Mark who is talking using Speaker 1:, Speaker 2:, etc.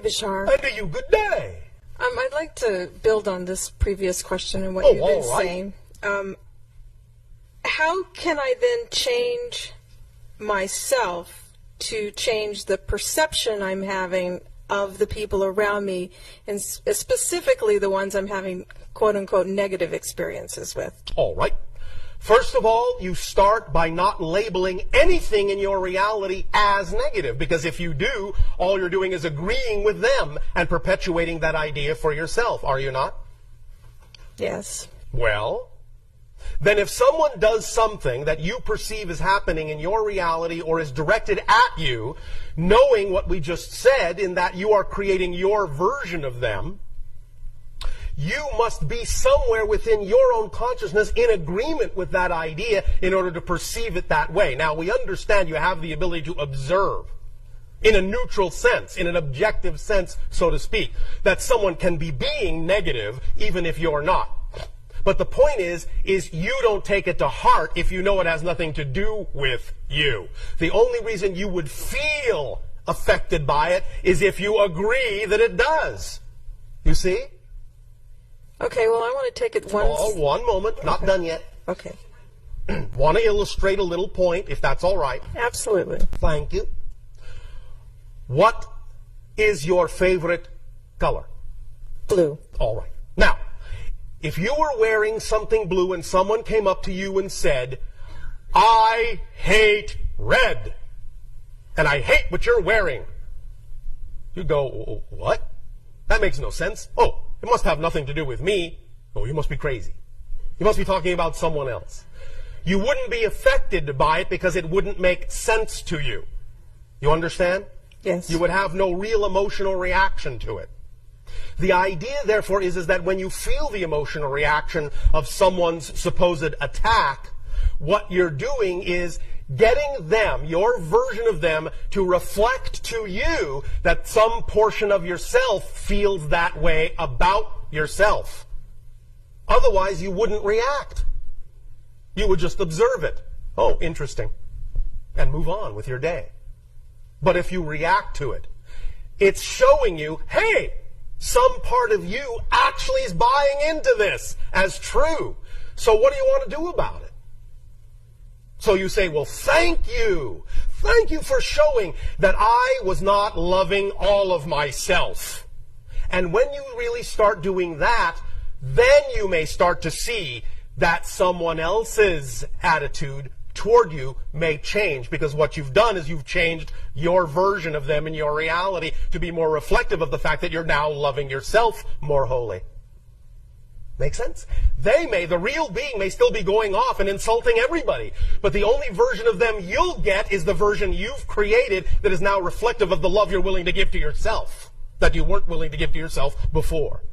Speaker 1: Bashar.
Speaker 2: And to you, good day.
Speaker 1: I'd like to build on this previous question and what you've been saying. How can I then change myself to change the perception I'm having of the people around me, and specifically the ones I'm having quote-unquote negative experiences with?
Speaker 2: All right. First of all, you start by not labeling anything in your reality as negative, because if you do, all you're doing is agreeing with them and perpetuating that idea for yourself, are you not?
Speaker 1: Yes.
Speaker 2: Well, then if someone does something that you perceive as happening in your reality or is directed at you, knowing what we just said in that you are creating your version of them, you must be somewhere within your own consciousness in agreement with that idea in order to perceive it that way. Now, we understand you have the ability to observe in a neutral sense, in an objective sense, so to speak, that someone can be being negative even if you're not. But the point is you don't take it to heart if you know it has nothing to do with you. The only reason you would feel affected by it is if you agree that it does. You see?
Speaker 1: Okay, well, I want to take it once.
Speaker 2: Oh, one moment. Not done yet.
Speaker 1: Okay.
Speaker 2: Want to illustrate a little point, if that's all right.
Speaker 1: Absolutely.
Speaker 2: Thank you. What is your favorite color?
Speaker 1: Blue.
Speaker 2: All right. Now, if you were wearing something blue and someone came up to you and said, I hate red, and I hate what you're wearing, you go, what? That makes no sense. Oh, it must have nothing to do with me. Oh, you must be crazy. You must be talking about someone else. You wouldn't be affected by it because it wouldn't make sense to you. You understand?
Speaker 1: Yes.
Speaker 2: You would have no real emotional reaction to it. The idea, therefore, is that when you feel the emotional reaction of someone's supposed attack, what you're doing is getting them, your version of them, to reflect to you that some portion of yourself feels that way about yourself. Otherwise, you wouldn't react. You would just observe it. Oh, interesting. And move on with your day. But if you react to it, it's showing you, hey, some part of you actually is buying into this as true. So what do you want to do about it? So you say, well, thank you. Thank you for showing that I was not loving all of myself. And when you really start doing that, then you may start to see that someone else's attitude toward you may change, because what you've done is you've changed your version of them in your reality to be more reflective of the fact that you're now loving yourself more wholly. Make sense? The real being may still be going off and insulting everybody, but the only version of them you'll get is the version you've created that is now reflective of the love you're willing to give to yourself, that you weren't willing to give to yourself before.